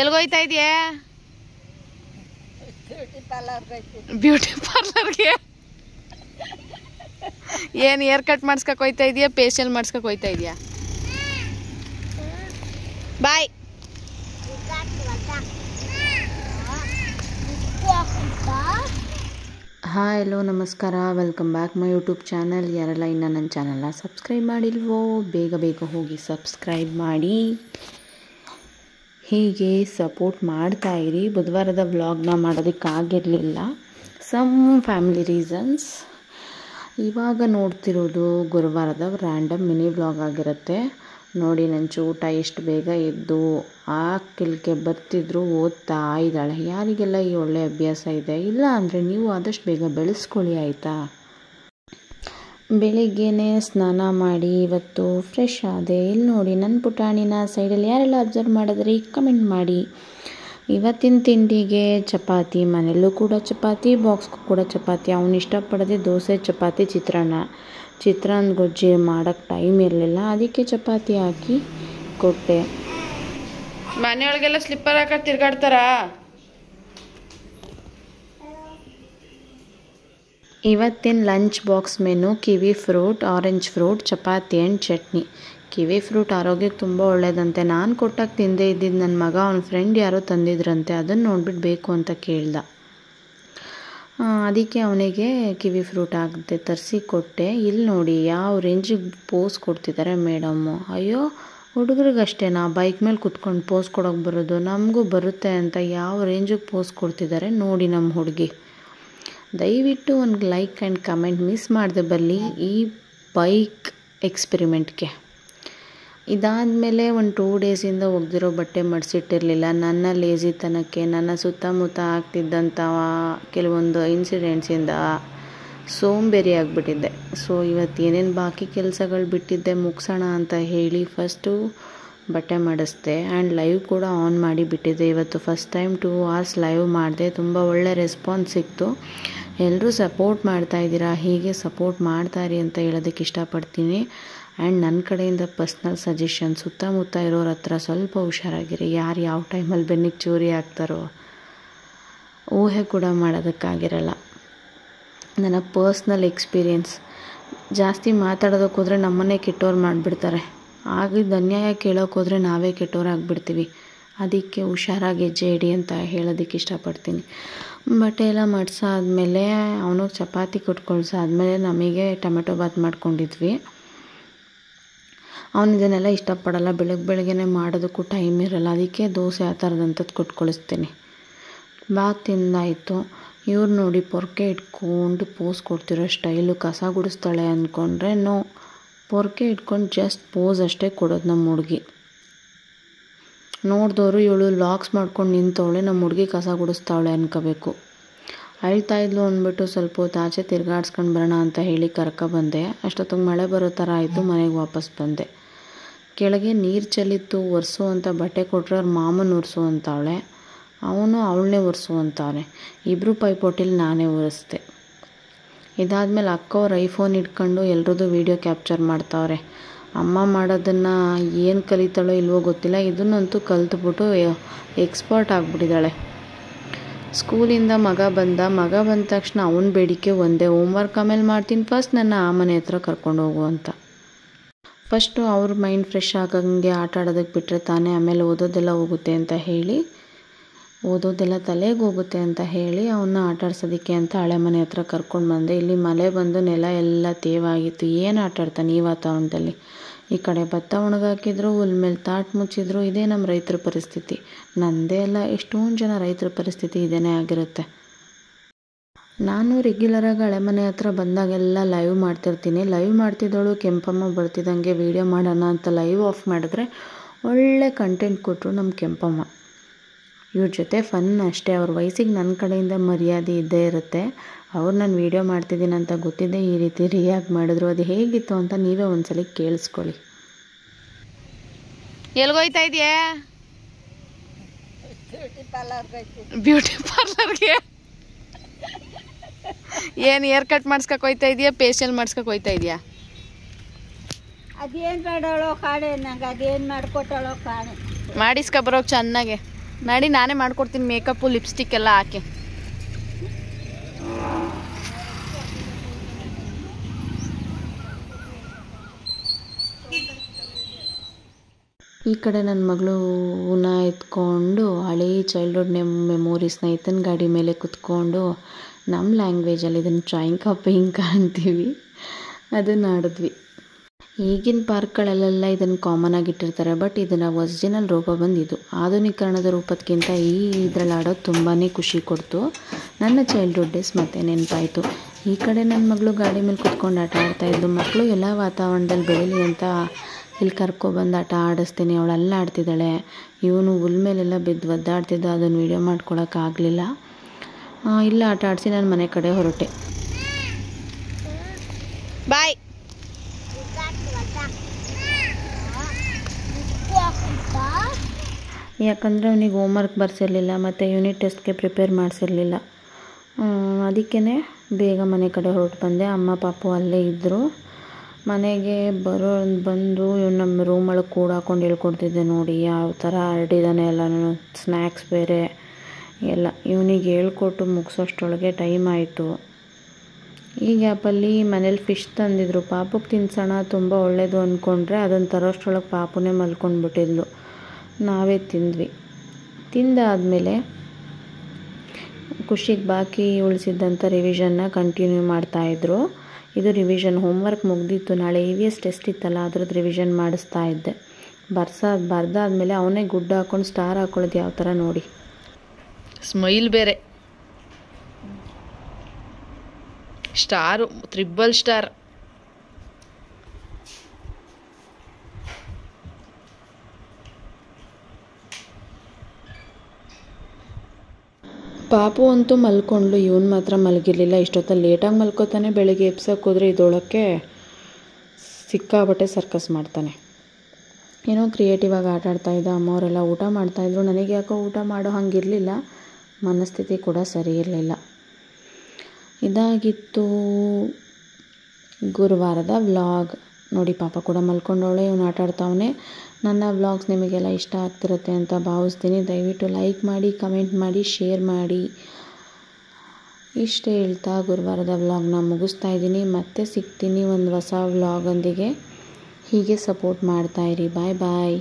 ಎಲ್ಗೋಯ್ತಾ ಇದೆಯಾ? ಬ್ಯೂಟಿ ಪಾರ್ಲರ್ಗೆ. ಏನು hair cut ಮಾಡಿಸ್ಕೊ ಹೋಯ್ತಾ ಇದೆಯಾ, ಫೇಶಿಯಲ್ ಮಾಡಿಸ್ಕೊ ಹೋಯ್ತಾ ಇದೆಯಾ? ಬಾಯ್. ಹಾಯ್, ಹಲೋ, ನಮಸ್ಕಾರ, welcome back my YouTube channel. ಯಾರೆಲ್ಲ ಇನ್ನೂ ನನ್ನ ಚಾನಲ್ನ ಸಬ್ಸ್ಕ್ರೈಬ್ ಮಾಡಿಲ್ವೋ ಬೇಗ ಬೇಗ ಹೋಗಿ ಸಬ್ಸ್ಕ್ರೈಬ್ ಮಾಡಿ, ಹೀಗೆ ಸಪೋರ್ಟ್ ಮಾಡ್ತಾಯಿರಿ. ಬುಧವಾರದ ವ್ಲಾಗ್ನ ಮಾಡೋದಕ್ಕಾಗಿರಲಿಲ್ಲ, ಸಮ್ ಫ್ಯಾಮಿಲಿ ರೀಸನ್ಸ್. ಇವಾಗ ನೋಡ್ತಿರೋದು ಗುರುವಾರದ ರ್ಯಾಂಡಮ್ ಮಿನಿ ವ್ಲಾಗ್ ಆಗಿರುತ್ತೆ. ನೋಡಿ, ನನ್ನ ಚೂಟ ಎಷ್ಟು ಬೇಗ ಎದ್ದು ಆ ಕಿಲ್ಕೆ ಬರ್ತಿದ್ರು ಓದ್ತಾ ಇದ್ದಾಳೆ. ಯಾರಿಗೆಲ್ಲ ಈ ಒಳ್ಳೆ ಅಭ್ಯಾಸ ಇದೆ, ಇಲ್ಲ ಅಂದರೆ ನೀವು ಆದಷ್ಟು ಬೇಗ ಬೆಳೆಸ್ಕೊಳ್ಳಿ, ಆಯಿತಾ? ಬೆಳಿಗ್ಗೆನೇ ಸ್ನಾನ ಮಾಡಿ ಇವತ್ತು ಫ್ರೆಶ್ ಆದೆ. ಇಲ್ಲಿ ನೋಡಿ, ನನ್ನ ಪುಟಾಣಿನ ಸೈಡಲ್ಲಿ ಯಾರೆಲ್ಲ ಅಬ್ಸರ್ವ್ ಮಾಡಿದ್ರಿ ಕಮೆಂಟ್ ಮಾಡಿ. ಇವತ್ತಿನ ತಿಂಡಿಗೆ ಚಪಾತಿ, ಮನೆಯಲ್ಲೂ ಕೂಡ ಚಪಾತಿ, ಬಾಕ್ಸ್ಗೂ ಕೂಡ ಚಪಾತಿ. ಅವನು ಇಷ್ಟಪಡೋದೆ ದೋಸೆ, ಚಪಾತಿ, ಚಿತ್ರಾನ್ನ ಗೊಜ್ಜಿ ಮಾಡೋಕ್ಕೆ ಟೈಮ್ ಇರಲಿಲ್ಲ, ಅದಕ್ಕೆ ಚಪಾತಿ ಹಾಕಿ ಕೊಟ್ಟೆ. ಮನೆಯೊಳಗೆಲ್ಲ ಸ್ಲಿಪ್ಪರ್ ಹಾಕಿ ತಿರ್ಗಾಡ್ತಾರಾ? ಇವತ್ತಿನ lunch box menu kiwi fruit, orange fruit, chapati and chutney. Kiwi fruit ಆರೋಗ್ಯಕ್ಕೆ ತುಂಬ ಒಳ್ಳೆಯದಂತೆ. ನಾನು ಕೊಟ್ಟಾಗ ತಿಂದೇ ಇದ್ದಿದ್ದು ನನ್ನ ಮಗ ಅವನ ಫ್ರೆಂಡ್ ಯಾರೋ ತಂದಿದ್ರಂತೆ, ಅದನ್ನು ನೋಡ್ಬಿಟ್ಟು ಬೇಕು ಅಂತ ಕೇಳ್ದ. ಅದಕ್ಕೆ ಅವನಿಗೆ ಕಿವಿ ಫ್ರೂಟ್ ಆಗುತ್ತೆ ತರಿಸಿ ಕೊಟ್ಟೆ. ಇಲ್ಲಿ ನೋಡಿ ಯಾವ ರೇಂಜಿಗೆ ಪೋಸ್ ಕೊಡ್ತಿದ್ದಾರೆ ಮೇಡಮ್ಮು. ಅಯ್ಯೋ, ಹುಡುಗರಿಗಷ್ಟೇನಾ ಬೈಕ್ ಮೇಲೆ ಕುತ್ಕೊಂಡು ಪೋಸ್ ಕೊಡೋಕೆ ಬರೋದು? ನಮಗೂ ಬರುತ್ತೆ ಅಂತ ಯಾವ ರೇಂಜಿಗೆ ಪೋಸ್ ಕೊಡ್ತಿದ್ದಾರೆ ನೋಡಿ ನಮ್ಮ ಹುಡುಗಿ. ದಯವಿಟ್ಟು ಒಂದು ಲೈಕ್ ಆ್ಯಂಡ್ ಕಮೆಂಟ್ ಮಿಸ್ ಮಾಡದೆ ಬರಲಿ ಈ ಬೈಕ್ ಎಕ್ಸ್ಪೆರಿಮೆಂಟ್ಗೆ. ಇದಾದಮೇಲೆ ಒಂದು 2 ಡೇಸಿಂದ ಒಗೆದಿರೋ ಬಟ್ಟೆ ಮಡಿಸಿಟ್ಟಿರಲಿಲ್ಲ. ನನ್ನ ಲೇಜಿತನಕ್ಕೆ, ನನ್ನ ಸುತ್ತಮುತ್ತ ಆಗ್ತಿದ್ದಂಥ ಕೆಲವೊಂದು ಇನ್ಸಿಡೆಂಟ್ಸಿಂದ ಸೋಂಬೇರಿ ಆಗಿಬಿಟ್ಟಿದ್ದೆ. ಸೊ ಇವತ್ತು ಏನೇನು ಬಾಕಿ ಕೆಲಸಗಳು ಬಿಟ್ಟಿದ್ದೆ ಮುಗಿಸೋಣ ಅಂತ ಹೇಳಿ ಫಸ್ಟು ಬಟ್ಟೆ ಮಡಿಸ್ದೆ ಆ್ಯಂಡ್ ಲೈವ್ ಕೂಡ ಆನ್ ಮಾಡಿ ಬಿಟ್ಟಿದ್ದೆ. ಇವತ್ತು ಫಸ್ಟ್ ಟೈಮ್ 2 hours ಲೈವ್ ಮಾಡಿದೆ. ತುಂಬ ಒಳ್ಳೆ ರೆಸ್ಪಾನ್ಸ್ ಸಿಕ್ತು. ಎಲ್ಲರೂ ಸಪೋರ್ಟ್ ಮಾಡ್ತಾಯಿದ್ದೀರಾ, ಹೀಗೆ ಸಪೋರ್ಟ್ ಮಾಡ್ತಾಯಿರಿ ಅಂತ ಹೇಳೋದಕ್ಕೆ ಇಷ್ಟಪಡ್ತೀನಿ. ಆ್ಯಂಡ್ ನನ್ನ ಕಡೆಯಿಂದ ಪರ್ಸ್ನಲ್ ಸಜೆಷನ್, ಸುತ್ತಮುತ್ತ ಇರೋರ ಹತ್ರ ಸ್ವಲ್ಪ ಹುಷಾರಾಗಿರಿ. ಯಾರು ಯಾವ ಟೈಮಲ್ಲಿ ಬೆನ್ನಿಗೆ ಚೂರಿ ಹಾಕ್ತಾರೋ ಊಹೆ ಕೂಡ ಮಾಡೋದಕ್ಕಾಗಿರಲ್ಲ. ನನ್ನ ಪರ್ಸ್ನಲ್ ಎಕ್ಸ್ಪೀರಿಯೆನ್ಸ್. ಜಾಸ್ತಿ ಮಾತಾಡೋದಕ್ಕೆ ಹೋದರೆ ನಮ್ಮನ್ನೇ ಕೆಟ್ಟೋರು ಮಾಡಿಬಿಡ್ತಾರೆ. ಆಗಿದ್ದ ಅನ್ಯಾಯ ಕೇಳೋಕೆ ಹೋದರೆ ನಾವೇ ಕೆಟ್ಟೋರಾಗಿಬಿಡ್ತೀವಿ. ಅದಕ್ಕೆ ಹುಷಾರಾಗಿ ಹೆಜ್ಜೆ ಇಡಿ ಅಂತ ಹೇಳೋದಕ್ಕೆ ಇಷ್ಟಪಡ್ತೀನಿ. ಬಟ್ಟೆ ಎಲ್ಲ ಮಡ್ಸಾದ್ಮೇಲೆ ಅವನಿಗೆ ಚಪಾತಿ ಕೊಟ್ಕೊಳ್ಸಾದ್ಮೇಲೆ ನಮಗೆ ಟೊಮೆಟೊ ಬಾತ್ ಮಾಡ್ಕೊಂಡಿದ್ವಿ. ಅವನು ಇದನ್ನೆಲ್ಲ ಇಷ್ಟಪಡಲ್ಲ, ಬೆಳಗ್ಗೆನೇ ಮಾಡೋದಕ್ಕೂ ಟೈಮ್ ಇರಲ್ಲ. ಅದಕ್ಕೆ ದೋಸೆ ಆ ಥರದಂಥದ್ದು ಕೊಟ್ಕೊಳಿಸ್ತೀನಿ. ಬಾತ್ ತಿಂದಾಯಿತು. ಇವ್ರು ನೋಡಿ ಪೊರ್ಕೆ ಇಟ್ಕೊಂಡು ಪೋಸ್ ಕೊಡ್ತಿರೋ ಸ್ಟೈಲು. ಕಸ ಗುಡಿಸ್ತಾಳೆ ಅಂದ್ಕೊಂಡ್ರೆ ನೋ, ಪೊರ್ಕೆ ಇಟ್ಕೊಂಡು ಜಸ್ಟ್ ಪೋಸ್ ಅಷ್ಟೇ ಕೊಡೋದು ನಮ್ಮ ಹುಡುಗಿ. ನೋಡಿದವರು ಇವಳು ಲಾಕ್ಸ್ ಮಾಡ್ಕೊಂಡು ನಿಂತವಳೆ, ನಮ್ಮ ಹುಡುಗಿ ಕಸ ಗುಡಿಸ್ತಾವಳೆ ಅನ್ಕೋಬೇಕು. ಅಳ್ತಾ ಇದ್ಲು ಅಂದ್ಬಿಟ್ಟು ಸ್ವಲ್ಪ ಹೊತ್ತು ಆಚೆ ತಿರ್ಗಾಡ್ಸ್ಕೊಂಡು ಬರೋಣ ಅಂತ ಹೇಳಿ ಕರ್ಕೊಬಂದೆ. ಅಷ್ಟೊತ್ತಿಗೆ ಮಳೆ ಬರೋ ಥರ ಆಯಿತು, ಮನೆಗೆ ವಾಪಸ್ ಬಂದೆ. ಕೆಳಗೆ ನೀರು ಚೆಲ್ಲಿತ್ತು, ಒರೆಸು ಅಂತ ಬಟ್ಟೆ ಕೊಟ್ಟರೆ ಅವ್ರ ಮಾಮನ ಒರೆಸು ಅಂತವಳೆ, ಅವನು ಅವಳನ್ನೇ ಒರೆಸು ಅಂತವನೆ. ಇಬ್ಬರು ಪೈಪೋಟಿಲಿ ನಾನೇ ಒರೆಸ್ದೆ. ಇದಾದಮೇಲೆ ಅಕ್ಕವ್ರು ಐಫೋನ್ ಇಟ್ಕೊಂಡು ಎಲ್ರದ್ದು ವೀಡಿಯೋ ಕ್ಯಾಪ್ಚರ್ ಮಾಡ್ತಾವ್ರೆ. ಅಮ್ಮ ಮಾಡೋದನ್ನು ಏನು ಕಲಿತಾಳೋ ಇಲ್ವೋ ಗೊತ್ತಿಲ್ಲ, ಇದನ್ನಂತೂ ಕಲಿತ್ಬಿಟ್ಟು ಎಕ್ಸ್ಪರ್ಟ್ ಆಗಿಬಿಟ್ಟಿದ್ದಾಳೆ. ಸ್ಕೂಲಿಂದ ಮಗ ಬಂದ ತಕ್ಷಣ ಅವನ ಬೇಡಿಕೆ ಒಂದೇ, ಹೋಮ್ವರ್ಕ್ ಆಮೇಲೆ ಮಾಡ್ತೀನಿ, ಫಸ್ಟ್ ನನ್ನ ಆ ಮನೆ ಹತ್ರ ಕರ್ಕೊಂಡು ಹೋಗು ಅಂತ. ಫಸ್ಟು ಅವ್ರ ಮೈಂಡ್ ಫ್ರೆಶ್ ಆಗಂಗೆ ಆಟ ಆಡೋದಕ್ಕೆ ಬಿಟ್ಟರೆ ತಾನೇ ಆಮೇಲೆ ಓದೋದೆಲ್ಲ ಹೋಗುತ್ತೆ ಅಂತ ಹೇಳಿ, ಓದೋದೆಲ್ಲ ತಲೆಗೆ ಹೋಗುತ್ತೆ ಅಂತ ಹೇಳಿ ಅವನ್ನ ಆಟ ಆಡ್ಸೋದಕ್ಕೆ ಅಂತ ಹಳೆ ಮನೆ ಹತ್ರ ಕರ್ಕೊಂಡು ಬಂದೆ. ಇಲ್ಲಿ ಮಳೆ ಬಂದು ನೆಲ ಎಲ್ಲ ತೇವಾಗಿತ್ತು. ಏನು ಆಟ ಆಡ್ತಾನೆ ಈ ವಾತಾವರಣದಲ್ಲಿ? ಈ ಕಡೆ ಭತ್ತ ಒಣಗಾಕಿದ್ರು, ಹುಲ್ ಮೇಲೆ ತಾಟ್ ಮುಚ್ಚಿದ್ರು. ಇದೇ ನಮ್ಮ ರೈತರ ಪರಿಸ್ಥಿತಿ. ನನ್ನದೇ ಅಲ್ಲ, ಎಷ್ಟೊಂದು ಜನ ರೈತರ ಪರಿಸ್ಥಿತಿ ಇದೇನೇ ಆಗಿರುತ್ತೆ. ನಾನು ರೆಗ್ಯುಲರಾಗಿ ಹಳೆ ಮನೆ ಹತ್ರ ಬಂದಾಗೆಲ್ಲ ಲೈವ್ ಮಾಡ್ತಿರ್ತೀನಿ. ಲೈವ್ ಮಾಡ್ತಿದ್ದವಳು ಕೆಂಪಮ್ಮ ಬರ್ತಿದ್ದಂಗೆ ವೀಡಿಯೋ ಮಾಡೋಣ ಅಂತ ಲೈವ್ ಆಫ್ ಮಾಡಿದ್ರೆ ಒಳ್ಳೆ ಕಂಟೆಂಟ್ ಕೊಟ್ಟರು ನಮ್ಮ ಕೆಂಪಮ್ಮ. ಇವ್ರ ಜೊತೆ ಫನ್ ಅಷ್ಟೇ. ಅವ್ರ ವಯಸ್ಸಿಗೆ ನನ್ನ ಕಡೆಯಿಂದ ಮರ್ಯಾದೆ ಇದ್ದೇ ಇರುತ್ತೆ. ಅವ್ರು ನಾನು ವೀಡಿಯೋ ಮಾಡ್ತಿದ್ದೀನಿ ಅಂತ ಗೊತ್ತಿದ್ದೆ ಈ ರೀತಿ ರಿಯಾಕ್ಟ್ ಮಾಡಿದ್ರು. ಅದು ಹೇಗಿತ್ತು ಅಂತ ನೀವೇ ಒಂದ್ಸಲ ಕೇಳಿಸ್ಕೊಳ್ಳಿ. ಎಲ್ಗೋಯ್ತಾ ಇದೆಯಾ? ಬ್ಯೂಟಿ ಪಾರ್ಲರ್ಗೆ. ಏನು ಹೇರ್ ಕಟ್ ಮಾಡಿಸ್ಕೊ ಹೋಯ್ತಾ ಇದೆಯಾ, ಫೇಶಿಯಲ್ ಮಾಡಿಸ್ಕೊ ಹೋಯ್ತಾ ಇದೆಯಾ? ಅದೇನು ಬೇಡವಳೋ ಕಾಣೆ, ನಂಗೆ ಅದೇನು ಮಾಡ್ಕೊಟ್ಟಳೋ ಕಾಣೆ. ಮಾಡಿಸ್ಕೊ ಬರೋಕೆ ಚೆನ್ನಾಗೆ. ಮಾಡಿ ನಾನೇ ಮಾಡ್ಕೊಡ್ತೀನಿ ಮೇಕಪ್ಪು ಲಿಪ್ಸ್ಟಿಕ್ ಎಲ್ಲ ಹಾಕಿ. ಈ ಕಡೆ ನನ್ನ ಮಗಳು ಹೂನ ಎತ್ಕೊಂಡು ಹಳೇ ಚೈಲ್ಡ್ಹುಡ್ ಮೆಮೊರೀಸ್ ಸ್ನೇಹಿತನ ಗಾಡಿ ಮೇಲೆ ಕುತ್ಕೊಂಡು ನಮ್ಮ ಲ್ಯಾಂಗ್ವೇಜಲ್ಲಿ ಇದನ್ನು ಚಾಯಿಂಕ ಪಿಂಕ ಅಂತೀವಿ, ಅದನ್ನು ಆಡಿದ್ವಿ. ಈಗಿನ ಪಾರ್ಕ್ಗಳಲ್ಲೆಲ್ಲ ಇದನ್ನು ಕಾಮನ್ ಆಗಿಟ್ಟಿರ್ತಾರೆ, ಬಟ್ ಇದನ್ನು ಒರಿಜಿನಲ್ ರೂಪ ಬಂದಿದ್ದು ಆಧುನೀಕರಣದ ರೂಪಕ್ಕಿಂತ ಇದರಲ್ಲಿ ಆಡೋದು ತುಂಬಾ ಖುಷಿ ಕೊಡ್ತು. ನನ್ನ ಚೈಲ್ಡ್ಹುಡ್ ಡೇಸ್ ಮತ್ತೆ ನೆನಪಾಯಿತು. ಈ ಕಡೆ ನನ್ನ ಮಗಳು ಗಾಡಿ ಮೇಲೆ ಕುತ್ಕೊಂಡು ಆಟ ಆಡ್ತಾಯಿದ್ದು. ಮಕ್ಕಳು ಎಲ್ಲ ವಾತಾವರಣದಲ್ಲಿ ಬೆಳೀಲಿ ಅಂತ ಇಲ್ಲಿ ಕರ್ಕೊಬಂದು ಆಟ ಆಡಿಸ್ತೀನಿ. ಅವಳು ಅಲ್ಲ ಆಡ್ತಿದ್ದಾಳೆ, ಇವನು ಹುಲ್ ಮೇಲೆಲ್ಲ ಬಿದ್ದು ಒದ್ದಾಡ್ತಿದ್ದ. ಅದನ್ನು ವೀಡಿಯೋ ಮಾಡ್ಕೊಳಕ್ಕಾಗಲಿಲ್ಲ. ಇಲ್ಲ ಆಟ ಆಡಿಸಿ ನಾನು ಮನೆ ಕಡೆ ಹೊರಟೆ. ಬಾಯ್. ಯಾಕಂದರೆ ಅವನಿಗೆ ಹೋಮ್ವರ್ಕ್ ಬರ್ಸಿರಲಿಲ್ಲ ಮತ್ತು ಯೂನಿಟ್ ಟೆಸ್ಟ್ಗೆ ಪ್ರಿಪೇರ್ ಮಾಡಿಸಿರಲಿಲ್ಲ. ಅದಕ್ಕೇ ಬೇಗ ಮನೆ ಕಡೆ ಹೊರಟು ಬಂದೆ. ಅಮ್ಮ ಪಾಪು ಅಲ್ಲೇ ಇದ್ದರು. ಮನೆಗೆ ಬಂದು ಇವ್ನು ನಮ್ಮ ರೂಮೊಳಗೆ ಕೂಡ ಹಾಕೊಂಡು ಹೇಳ್ಕೊಡ್ತಿದ್ದೆ. ನೋಡಿ ಯಾವ ಥರ ಹರಡಿದ್ದಾನೆ ಎಲ್ಲನೂ, ಸ್ನ್ಯಾಕ್ಸ್ ಬೇರೆ ಎಲ್ಲ. ಇವನಿಗೆ ಹೇಳ್ಕೊಟ್ಟು ಮುಗಿಸೋಷ್ಟರೊಳಗೆ ಟೈಮ್ ಆಯಿತು. ಈ ಗ್ಯಾಪಲ್ಲಿ ಮನೇಲಿ ಫಿಶ್ ತಂದಿದ್ರು. ಪಾಪುಗೆ ತಿನ್ಸೋಣ, ತುಂಬ ಒಳ್ಳೆಯದು ಅಂದ್ಕೊಂಡ್ರೆ ಅದನ್ನು ತರೋಷ್ಟರೊಳಗೆ ಪಾಪುನೇ ಮಲ್ಕೊಂಡ್ಬಿಟ್ಟಿದ್ಲು. ನಾವೇ ತಿಂದ್ವಿ. ತಿಂದಾದಮೇಲೆ ಖುಷಿಗೆ ಬಾಕಿ ಉಳಿಸಿದ್ದಂಥ ರಿವಿಷನ್ನ ಕಂಟಿನ್ಯೂ ಮಾಡ್ತಾಯಿದ್ರು. ಇದು ರಿವಿಷನ್ ಹೋಮ್ವರ್ಕ್ ಮುಗ್ದಿತ್ತು. ನಾಳೆ EVS ಟೆಸ್ಟ್ ಇತ್ತಲ್ಲ, ಅದ್ರದ್ದು ರಿವಿಷನ್ ಮಾಡಿಸ್ತಾ ಇದ್ದೆ. ಬರ್ದಾದ್ಮೇಲೆ ಅವನೇ ಗುಡ್ಡ ಹಾಕ್ಕೊಂಡು ಸ್ಟಾರ್ ಹಾಕೊಳ್ಳೋದು ಯಾವ ಥರ ನೋಡಿ. ಸ್ಮೈಲ್ ಬೇರೆ, ಸ್ಟಾರು, ತ್ರಿಬಲ್ ಸ್ಟಾರ್. ಪಾಪು ಅಂತೂ ಮಲ್ಕೊಂಡ್ಲು, ಇವನು ಮಾತ್ರ ಮಲಗಿರಲಿಲ್ಲ. ಇಷ್ಟೊತ್ತಲ್ಲಿ ಲೇಟಾಗಿ ಮಲ್ಕೋತಾನೆ. ಬೆಳಗ್ಗೆ ಎಬ್ಸಕ್ಕೆ ಹೋದರೆ ಇದೊಳಕ್ಕೆ ಸಿಕ್ಕಾಬಟ್ಟೆ ಸರ್ಕಸ್ ಮಾಡ್ತಾನೆ. ಏನೋ ಕ್ರಿಯೇಟಿವ್ ಆಗಿ ಆಟ ಆಡ್ತಾಯಿದ್ದ. ಅಮ್ಮವರೆಲ್ಲ ಊಟ ಮಾಡ್ತಾಯಿದ್ರು. ನನಗೆ ಯಾಕೋ ಊಟ ಮಾಡೋ ಹಂಗಿರಲಿಲ್ಲ, ಮನಸ್ಥಿತಿ ಕೂಡ ಸರಿ ಇರಲಿಲ್ಲ. ಇದಾಗಿತ್ತು ಗುರುವಾರದ ವ್ಲಾಗ್. ನೋಡಿ ಪಾಪ ಕೂಡ ಮಲ್ಕೊಂಡವಳೆ, ಇವನು ಆಟ ಆಡ್ತಾವನೆ. ನನ್ನ ವ್ಲಾಗ್ಸ್ ನಿಮಗೆಲ್ಲ ಇಷ್ಟ ಆಗ್ತಿರುತ್ತೆ ಅಂತ ಭಾವಿಸ್ತೀನಿ. ದಯವಿಟ್ಟು ಲೈಕ್ ಮಾಡಿ, ಕಮೆಂಟ್ ಮಾಡಿ, ಶೇರ್ ಮಾಡಿ. ಇಷ್ಟೇ ಹೇಳ್ತಾ ಗುರುವಾರದ ವ್ಲಾಗ್ನ ಮುಗಿಸ್ತಾ ಇದ್ದೀನಿ. ಮತ್ತೆ ಸಿಗ್ತೀನಿ ಒಂದು ಹೊಸ ವ್ಲಾಗೊಂದಿಗೆ. ಹೀಗೆ ಸಪೋರ್ಟ್ ಮಾಡ್ತಾಯಿರಿ. ಬಾಯ್ ಬಾಯ್.